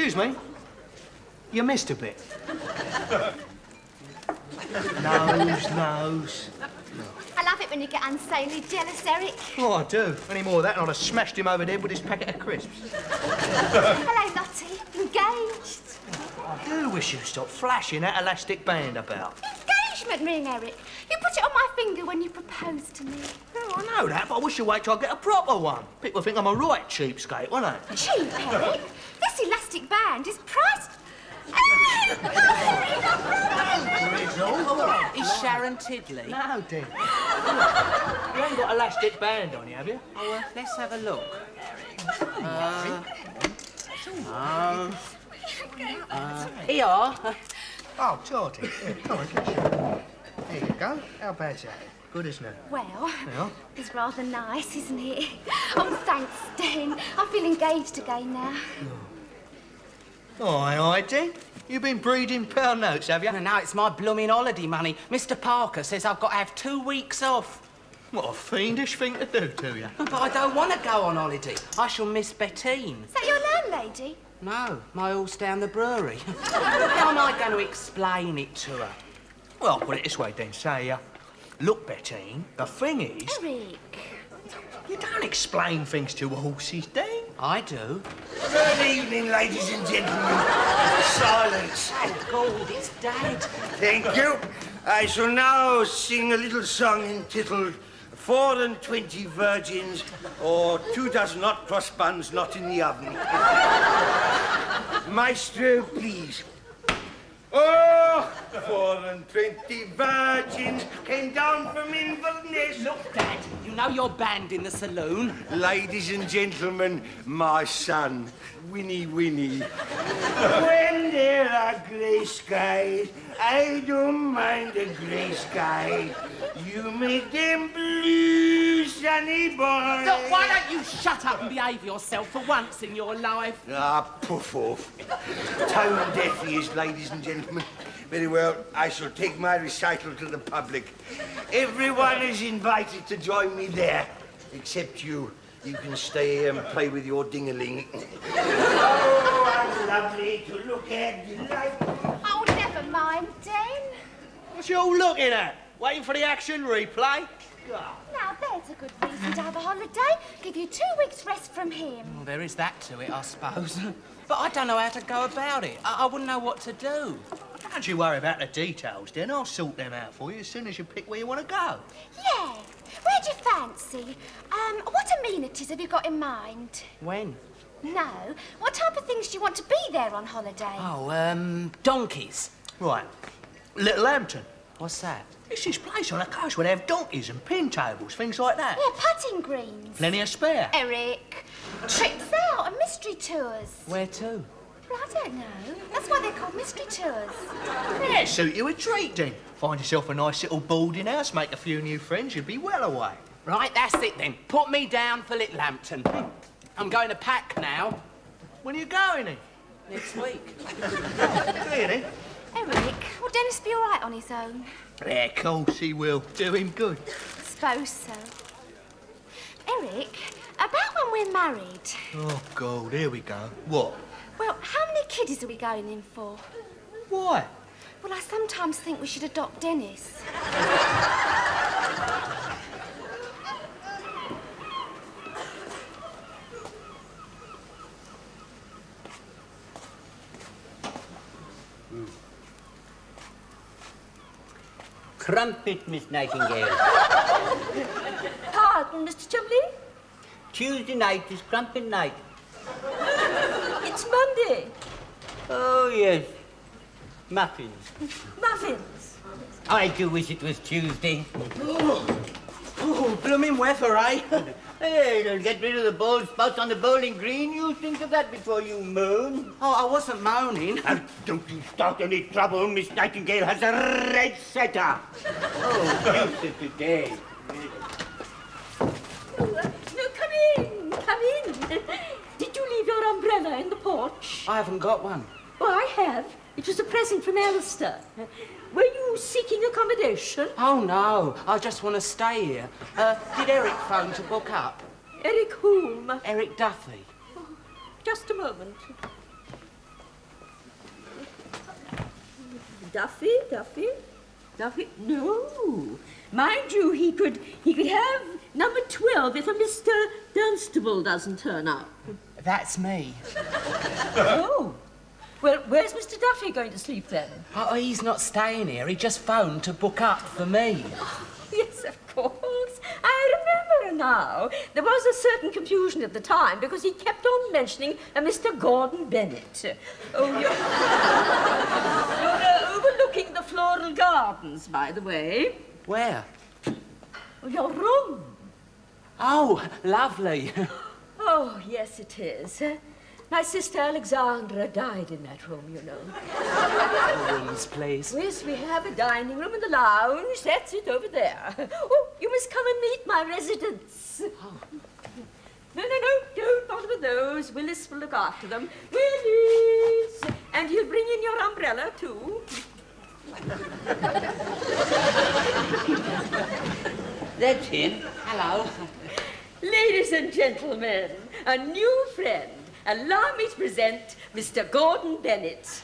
Excuse me. You missed a bit. Nose. I love it when you get insanely jealous, Eric. Oh, I do. Any more of that and I'd have smashed him over the head with his packet of crisps. Hello, Lottie. Engaged. I do wish you'd stop flashing that elastic band about. Engagement ring, Eric. You put it on my finger when you proposed to me. Oh, I know that, but I wish you'd wait till I get a proper one. People think I'm a right cheapskate, won't they? Cheap, Eric? This elastic band is priced... Is Sharon Tiddley? No, Dean. You ain't got elastic band on you, have you? Oh, let's have a look. Here. Oh, Geordie. Here, come on, get you. There you go. How bad's that? Good, isn't it? Well, Yeah. it's rather nice, isn't it? Oh, thanks, Den. I feel engaged again now. Aye, Dean. You've been breeding pound notes, have you? No, it's my blooming holiday money. Mr. Parker says I've got to have 2 weeks off. What a fiendish thing to do to you. But I don't want to go on holiday. I shall miss Bettine. Is that your landlady? No, my horse down the brewery. How am I going to explain it to her? Well, I'll put it this way, Dean. Say, look, Bettine, the thing is... Eric. You don't explain things to horses, Dean. I do. Good evening, ladies and gentlemen. Silence. Oh, God, it's Dad. Thank you. I shall now sing a little song entitled 24 Virgins or 24 hot cross buns not in the oven. Maestro, please. Oh, 24 virgins came down from Inverness. Look, Dad, you know you're banned in the saloon. Ladies and gentlemen, my son, Winnie. When there are grey skies, I don't mind a grey sky. You make them blue, sunny boy. Look, why don't you shut up and behave yourself for once in your life? Ah, puff off. Tone deaf he is, ladies and gentlemen. Very well, I shall take my recital to the public. Everyone is invited to join me there, except you. You can stay here and play with your ding-a-ling. Oh, how lovely to look at, delightful. Oh, never mind, Den. What's you all looking at? Waiting for the action replay? Now, there's a good reason to have a holiday. Give you 2 weeks rest from him. Well, there is that to it, I suppose. But I don't know how to go about it. I wouldn't know what to do. Don't you worry about the details, then. I'll sort them out for you as soon as you pick where you want to go. Yeah. Where'd you fancy? What amenities have you got in mind? When? No. What type of things do you want to be there on holiday? Oh, donkeys. Right. Little Hampton. What's that? It's this place on the coast where they have donkeys and pin tables, things like that. Yeah, putting greens. Plenty of spare. Eric. Trips out and mystery tours. Where to? Well, I don't know. That's why they're called mystery tours. Yeah, suit you a treat, then. Find yourself a nice little boarding house, make a few new friends, you'll be well away. Right, that's it then. Put me down for Little Hampton. I'm going to pack now. When are you going, then? Next week. Really? Eric, will Dennis be all right on his own? Yeah, of course he will. Do him good. Suppose so. Eric, about when we're married. Oh, God, here we go. What? Well, how many kiddies are we going in for? Why? Well, I sometimes think we should adopt Dennis. Crumpet, Miss Nightingale. Pardon, Mr. Chumley? Tuesday night is crumpet night. It's Monday. Oh, yes. Muffins. Muffins. I do wish it was Tuesday. Oh, blooming weather, eh? Hey, it'll get rid of the bald spots on the bowling green. You think of that before you moan. Oh, I wasn't moaning. And don't you start any trouble. Miss Nightingale has a red setter. Oh, juice today. No, come in, come in. Did you leave your umbrella in the porch? I haven't got one. Oh, I have. It was a present from Alistair. Were you seeking accommodation? Oh, no. I just want to stay here. Did Eric phone to book up? Eric whom? Eric Duffy. Just a moment. Duffy? No. Mind you, he could have number 12 if a Mr. Dunstable doesn't turn up. That's me. Oh. Well, where's Mr. Duffy going to sleep then? Oh, he's not staying here. He just phoned to book up for me. Yes, of course. I remember now. There was a certain confusion at the time because he kept on mentioning a Mr. Gordon Bennett. Oh, you're overlooking the floral gardens, by the way. Where? Your room. Oh, lovely. Oh, yes, it is. My sister Alexandra died in that room, you know. Rooms, please. Yes, we have a dining room and the lounge. That's it over there. Oh, you must come and meet my residents. Oh. No, don't bother with those. Willis will look after them. Willis! And he'll bring in your umbrella, too. That's him. Hello. Ladies and gentlemen, a new friend. Allow me to present Mr. Gordon Bennett.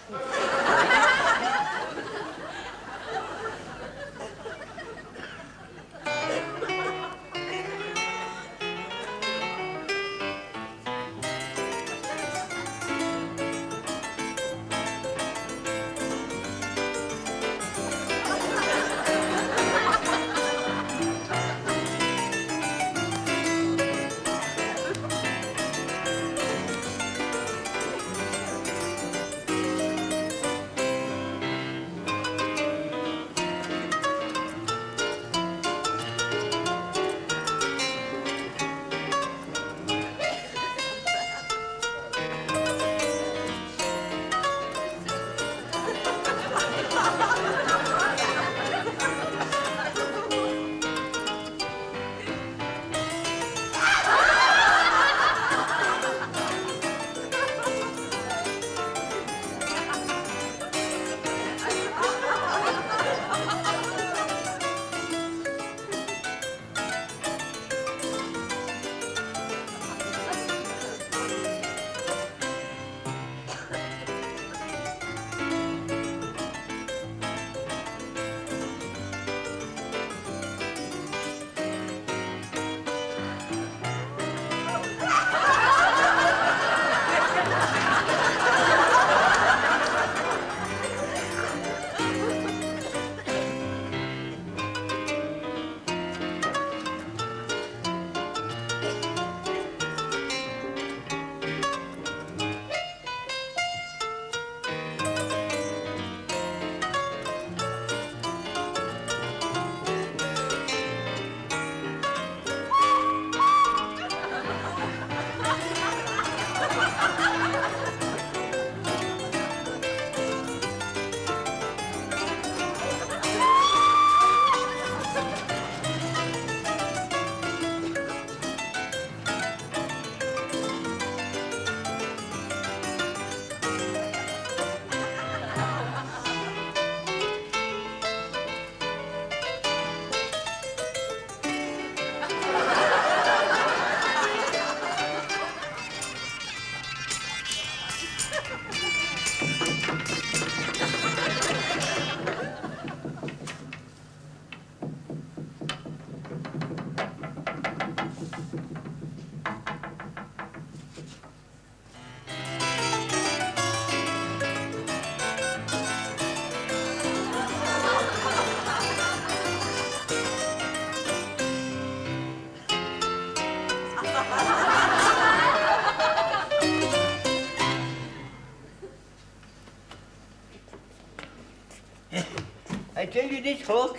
I tell you this, Hawk,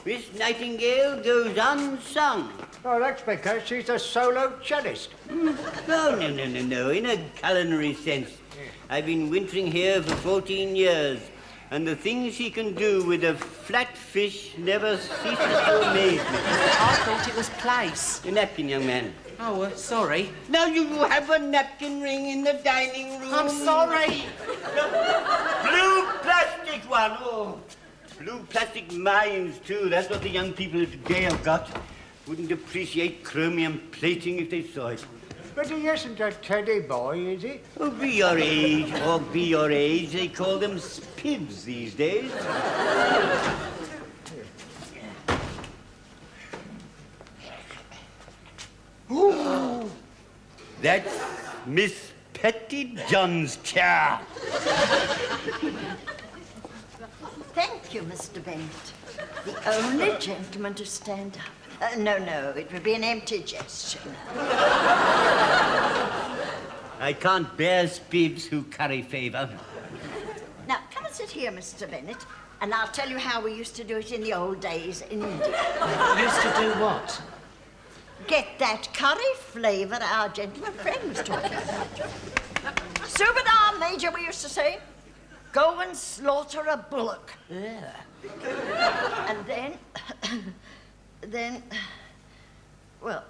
Miss Nightingale goes unsung. Oh, that's because she's a solo cellist. No, in a culinary sense. I've been wintering here for 14 years, and the things she can do with a flat fish never ceases to amaze me. I thought it was place. Your napkin, young man. Oh, sorry. Now you have a napkin ring in the dining room. I'm sorry. Blue plastic one. Oh, blue plastic mines, too. That's what the young people of today have got. Wouldn't appreciate chromium plating if they saw it. But he isn't a teddy boy, is he? Oh, be your age, Hog, be your age. They call them spibs these days. Ooh, that's Miss Petty John's chair. Thank you, Mr. Bennett. The only gentleman to stand up. No, it would be an empty gesture. I can't bear spibs who curry favour. Now, come and sit here, Mr. Bennett, and I'll tell you how we used to do it in the old days in India. Used to do what? Get that curry flavour our gentleman friend was talking about. Subadar, Major, we used to say. Go and slaughter a bullock. Yeah. And then we... Oh,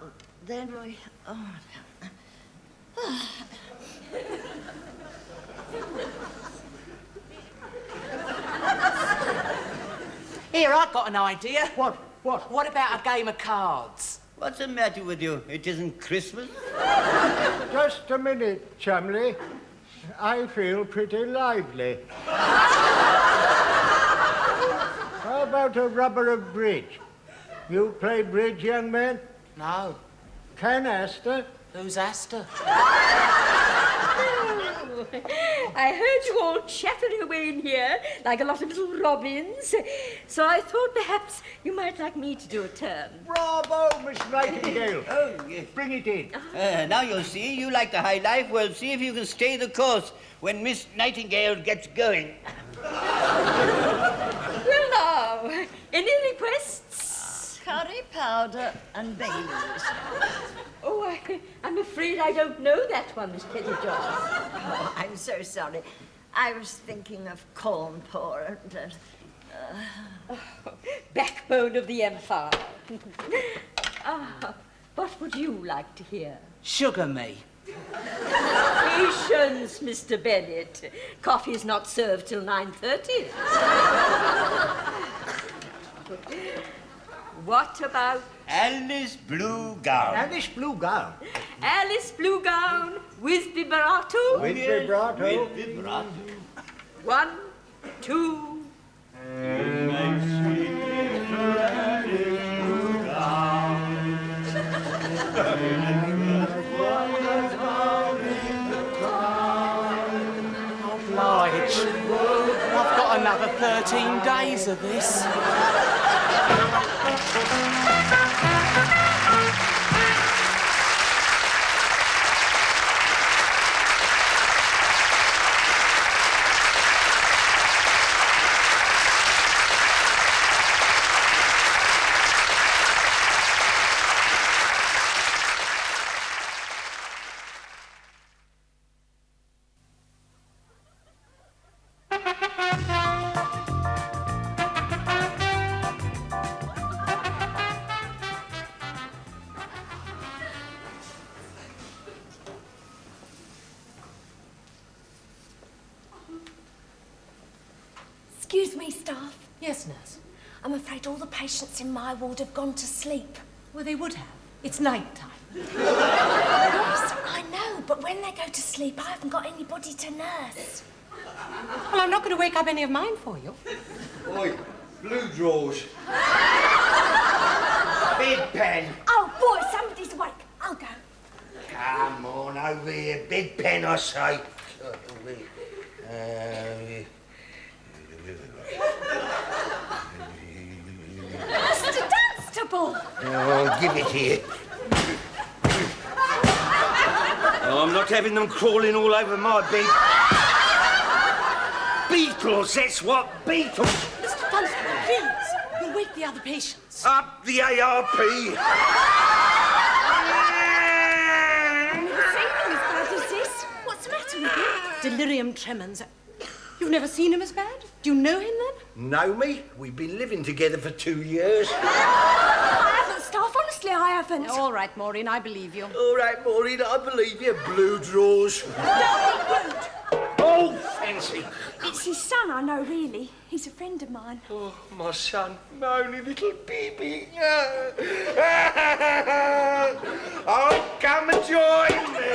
Here, I've got an idea. What? What about a game of cards? What's the matter with you? It isn't Christmas? Just a minute, Chumley. I feel pretty lively. How about a rubber of bridge? You play bridge, young man? No. Can Astor? Who's Astor? I heard you all chattering away in here like a lot of little robins, so I thought perhaps you might like me to do a turn. Bravo, Miss Nightingale. Oh, yes. Bring it in. Now you'll see. You like the high life. Well, see if you can stay the course when Miss Nightingale gets going. Well, now, any requests? curry powder and Baileys. Oh, I'm afraid I don't know that one, Miss Pettyjohn. Oh, I'm so sorry. I was thinking of corn porridge and... Backbone of the empire. What would you like to hear? Sugar me. Patience, Mr. Bennett. Coffee is not served till 9:30. What about Alice Blue Gown. Alice Blue Gown. Alice Blue Gown with vibrato? With vibrato. With vibrato. 1, 2... Oblige. I've got another 13 days of this. Excuse me, staff. Yes, nurse. I'm afraid all the patients in my ward have gone to sleep. Well, they would have. It's night time. Yes, I know, but when they go to sleep, I haven't got anybody to nurse. Well, I'm not going to wake up any of mine for you. Oi, blue drawers. Bedpan. Oh, boy, somebody's awake. I'll go. Come on over here, bedpan, I say. Mr. Dunstable! Oh, give it here. Oh, I'm not having them crawling all over my bed. Beetles, that's what, beetles. Mr. Dunstable, please. You'll wake the other patients. Up the ARP. Feeling as bad as this? What's the matter with you? Delirium tremens. You've never seen him as bad? Do you know him then? Know me? We've been living together for 2 years. I haven't, staff. Honestly, I haven't. All right, Maureen, I believe you. All right, Maureen, I believe you. Blue drawers. Don't be rude. Oh, fancy. It's his son, I know, really. He's a friend of mine. Oh, my son, my only little baby. Oh, come and join me.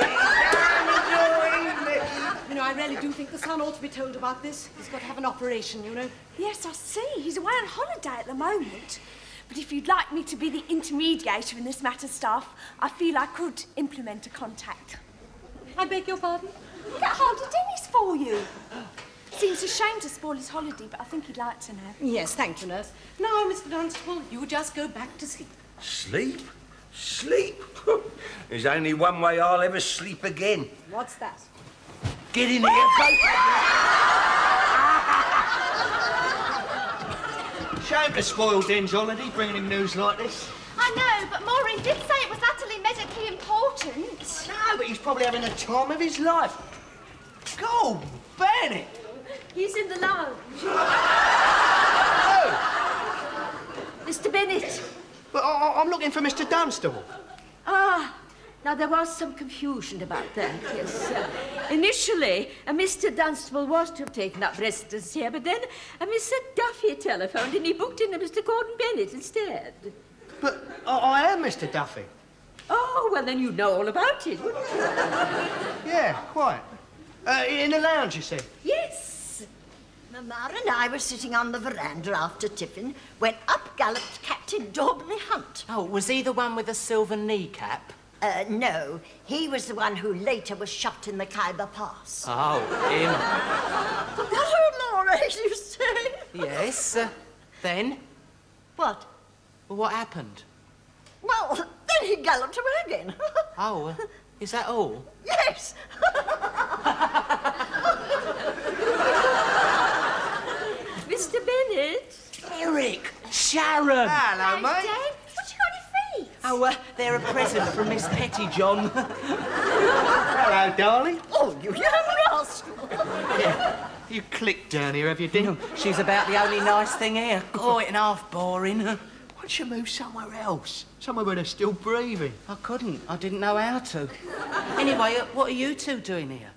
really do think the son ought to be told about this. He's got to have an operation, you know. Yes, I see. He's away on holiday at the moment. But if you'd like me to be the intermediator in this matter, staff, I feel I could implement a contact. I beg your pardon? Get hold of Dennis for you. Seems a shame to spoil his holiday, but I think he'd like to know. Yes, thank you, nurse. Now, Mr. Dunstable, you just go back to sleep. Sleep? Sleep? There's only one way I'll ever sleep again. What's that? Get in here, both of you! Shame to spoil Den's holiday, bringing him news like this. I know, but Maureen did say it was utterly medically important. No, but he's probably having the time of his life. Go, Bennett! He's in the lounge. Mr. Bennett. But I'm looking for Mr. Dunstable. Ah, now there was some confusion about that, yes. Initially, Mr. Dunstable was to have taken up residence here, but then Mr. Duffy telephoned and he booked in Mr. Gordon Bennett instead. But I am Mr. Duffy. Oh, well, then you'd know all about it, wouldn't you? Yeah, quite. In the lounge, you see. Yes. Mamma and I were sitting on the veranda after tiffin when up galloped Captain Daubney Hunt. Oh, was he the one with the silver kneecap? No, he was the one who later was shot in the Khyber Pass. Oh, him. Oh, Laura, you say? Yes. Then? What? Well, what happened? Well, then he galloped away again. Oh, is that all? Yes. Mr. Bennett. Eric! Sharon! Hello, mate. Dad, what you got on your feet? Oh, they're a present from Miss Pettyjohn. Hello, darling. Oh, you young rascal. Yeah, you clicked down here, have you, Dean? She's about the only nice thing here. Quite and half boring. Why don't you move somewhere else? Somewhere where they're still breathing. I couldn't. I didn't know how to. Anyway, what are you two doing here?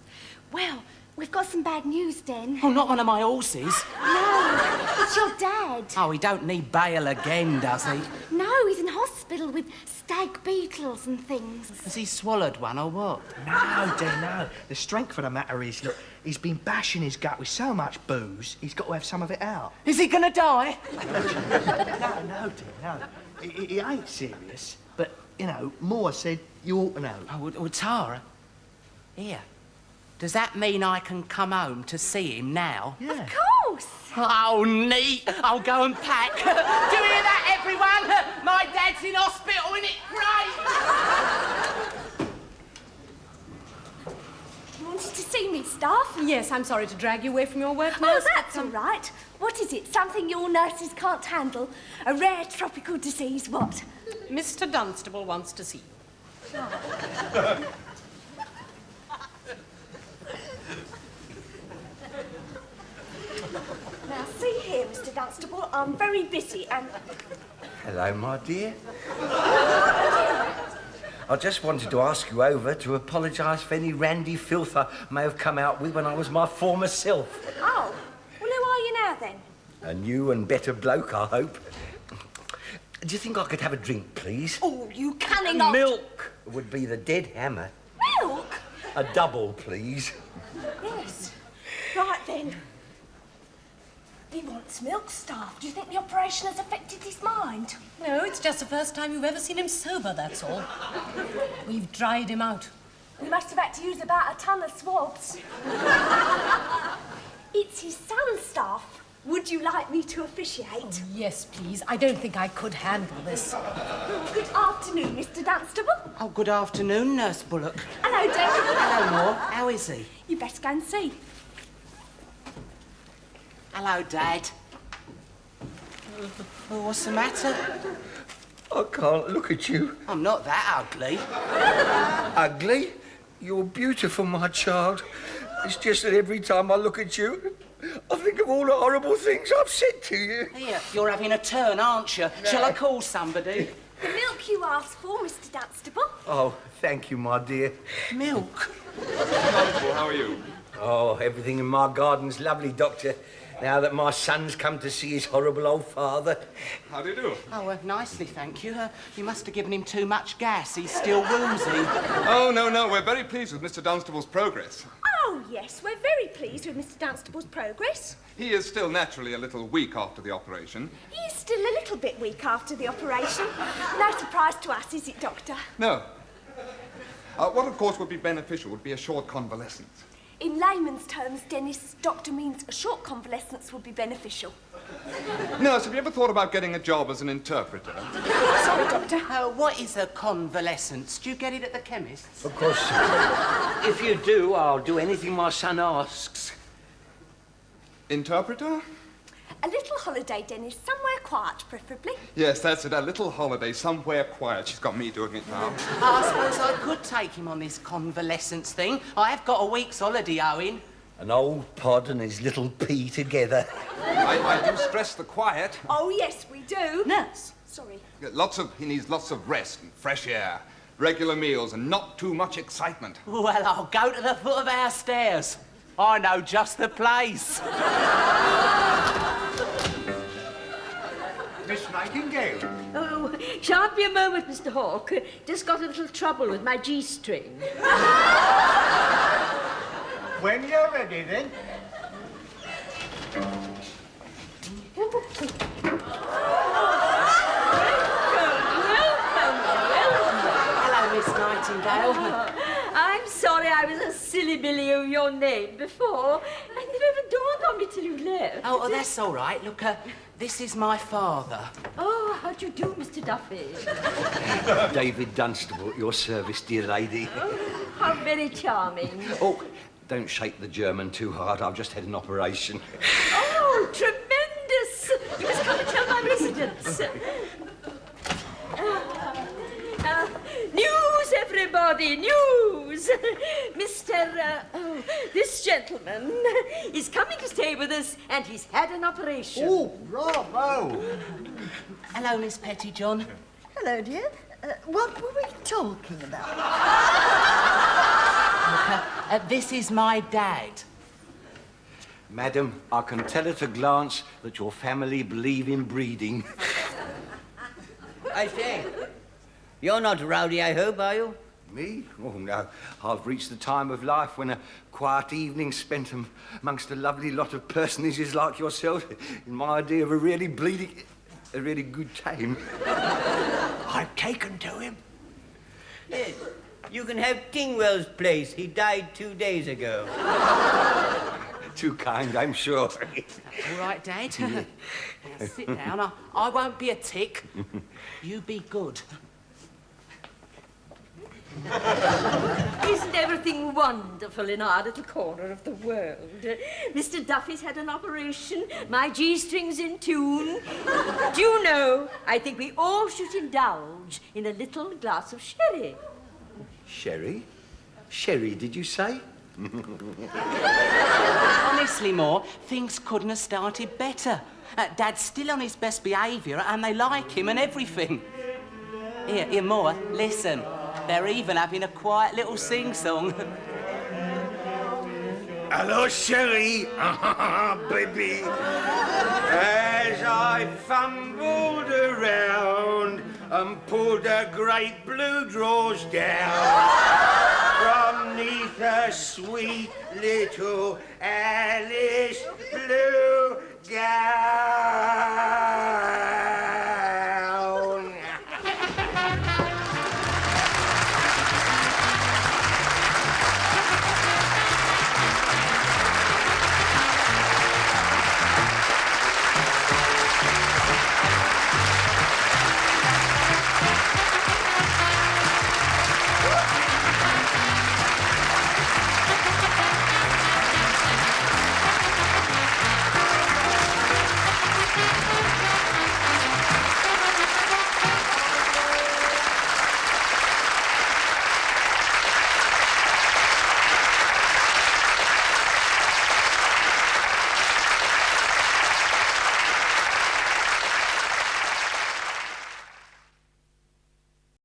Well, we've got some bad news, Den. Oh, not one of my horses. No, it's your dad. Oh, he don't need bail again, does he? No, he's in hospital with stag beetles and things. Has he swallowed one or what? No, Dean, no. The strength of the matter is, look, he's been bashing his gut with so much booze, he's got to have some of it out. Is he gonna die? No, Dean, no. He ain't serious, but, you know, Moore said you ought to know. Oh, well, Tara, here. Does that mean I can come home to see him now? Yeah. Of course. Oh, neat. I'll go and pack. Do you hear that, everyone? My dad's in hospital, isn't it great? You wanted to see me, staff? Yes, I'm sorry to drag you away from your work, Oh, nurse. that's all right. What is it? Something your nurses can't handle? A rare tropical disease, what? Mr. Dunstable wants to see you. Now, see here, Mr. Dunstable, I'm very busy and... Hello, my dear. I just wanted to ask you over to apologise for any randy filth I may have come out with when I was my former self. Oh, well, who are you now, then? A new and better bloke, I hope. Do you think I could have a drink, please? Oh, you cunning old... Milk would be the dead hammer. Milk? A double, please. Yes. Right, then. He wants milk, staff. Do you think the operation has affected his mind? No, it's just the first time you've ever seen him sober, that's all. We've dried him out. We must have had to use about a ton of swabs. It's his son's staff. Would you like me to officiate? Yes, please. I don't think I could handle this. Good afternoon, Mr. Dunstable. Oh, good afternoon, Nurse Bullock. Hello, Dave. Hello, Moore. How is he? You best go and see. Hello, Dad. Oh, what's the matter? I can't look at you. I'm not that ugly. Ugly? You're beautiful, my child. It's just that every time I look at you, I think of all the horrible things I've said to you. Here, you're having a turn, aren't you? Shall I call somebody? The milk you asked for, Mr. Dunstable. Oh, thank you, my dear. Milk? Dunstable, how are you? Oh, everything in my garden's lovely, Doctor. now that my son's come to see his horrible old father. How do you do? Oh, nicely, thank you. You must have given him too much gas. He's still woozy. Oh, no, we're very pleased with Mr. Dunstable's progress. Oh, yes, we're very pleased with Mr. Dunstable's progress. He is still naturally a little weak after the operation. He is still a little bit weak after the operation. No surprise to us, is it, Doctor? No. What, of course, would be beneficial would be a short convalescence. In layman's terms, Dennis, Doctor means a short convalescence would be beneficial. Nurse, have you ever thought about getting a job as an interpreter? Sorry, Doctor. What is a convalescence? Do you get it at the chemist's? Of course. If you do, I'll do anything my son asks. Interpreter? A little holiday, Dennis, somewhere quiet, preferably. Yes, that's it. A little holiday somewhere quiet. She's got me doing it now. I suppose I could take him on this convalescence thing. I have got a week's holiday, Owen. An old pod and his little pea together. I do stress the quiet. Oh, yes, we do. Nurse. Sorry. He needs lots of rest and fresh air, regular meals, and not too much excitement. Well, I'll go to the foot of our stairs. I know just the place. Miss Nightingale. Oh, shan't be a moment, Mr. Hawke. Just got a little trouble with my G-string. When you're ready, then. Hello, Miss Nightingale. I'm sorry I was a silly Billy of your name before. It never dawned on me till you left. Oh, that's all right. Look, this is my father. Oh, how do you do, Mr. Duffy? David Dunstable at your service, dear lady. Oh, how very charming. Oh, don't shake the German too hard. I've just had an operation. Oh, tremendous! You must come and tell my residents. News, everybody, news! This gentleman is coming to stay with us, and he's had an operation. Oh, bravo! Hello, Miss Pettyjohn. Hello, dear. What were we talking about? Look, this is my dad. Madam, I can tell at a glance that your family believe in breeding. I say, you're not rowdy, I hope, are you? Me? Oh, no. I've reached the time of life when a quiet evening spent amongst a lovely lot of personages like yourself is my idea of a really good time. I've taken to him. Yes. You can have Kingwell's place. He died 2 days ago. Too kind, I'm sure. All right, Dad. Now, sit down. I won't be a tick. You be good. Isn't everything wonderful in our little corner of the world? Mr. Duffy's had an operation, my G-string's in tune. Do you know, I think we all should indulge in a little glass of sherry. Sherry? Sherry, did you say? Honestly, Moore, things couldn't have started better. Dad's still on his best behaviour, and they like him and everything. Here, Moore, listen. They're even having a quiet little sing-song. Hello, Sherry. Baby. As I fumbled around and pulled the great blue drawers down from 'neath a sweet little Alice blue